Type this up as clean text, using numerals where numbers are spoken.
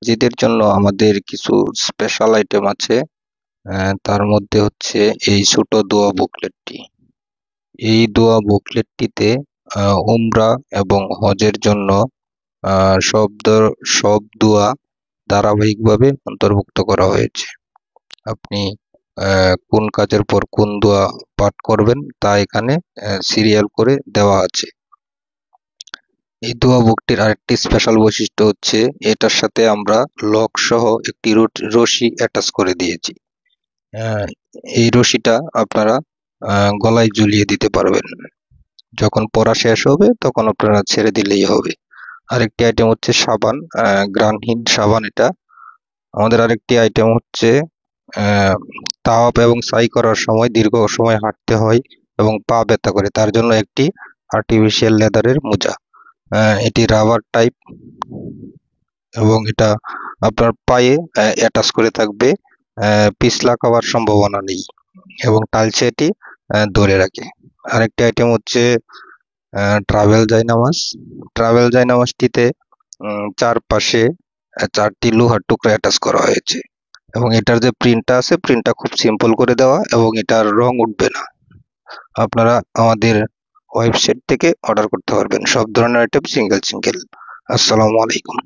নিজেদের জন্য আমাদের কিছু স্পেশাল আইটেম আছে। তার মধ্যে হচ্ছে এই ছোট দোয়া বুকলেটটি। এই দোয়া বুকলেটটিতে উমরা এবং হজের জন্য সব দোয়া ধারাবাহিকভাবে অন্তর্ভুক্ত করা হয়েছে। আপনি কোন কাজের পর কোন দোয়া পাঠ করবেন তা এখানে সিরিয়াল করে দেওয়া আছে। এই দোয়া বুকটির আরেকটি স্পেশাল বৈশিষ্ট্য হচ্ছে এটার সাথে আমরা লক সহ একটি রশি অ্যাটাচ করে দিয়েছি। এই রশিটা আপনারা গলায় ঝুলিয়ে দিতে পারবেন। যখন পড়া শেষ হবে তখন আপনারা ছেড়ে দিলেই হবে। আরেকটি আইটেম হচ্ছে সাবান, গ্রানহিট সাবান এটা। আমাদের আরেকটি আইটেম হচ্ছে তাওয়াফ এবং সাই করার সময় দীর্ঘ সময় হাঁটতে হয় এবং পা ব্যথা করে, তার জন্য একটি আর্টিফিশিয়াল লেদারের মোজা। এটি রাবার টাইপ এবং এটা আপনার পায়ে অ্যাটাচ করে থাকবে। পিছলা খাওয়ার সম্ভাবনা নেই এবং টালছে এটি ধরে রাখে। আরেকটি আইটেম হচ্ছে ট্রাভেল জায়নামাজ। ট্রাভেল জায়নামাজটিতে চারপাশে 4টি লোহার টুকরা অ্যাটাচ করা হয়েছে এবং এটার যে প্রিন্টটা আছে প্রিন্টটা খুব সিম্পল করে দেওয়া এবং এটার রং উঠবে না। আপনারা আমাদের ওয়েবসাইট থেকে অর্ডার করতে পারবেন সব ধরনের আইটেম সিঙ্গেল। আসসালামু আলাইকুম।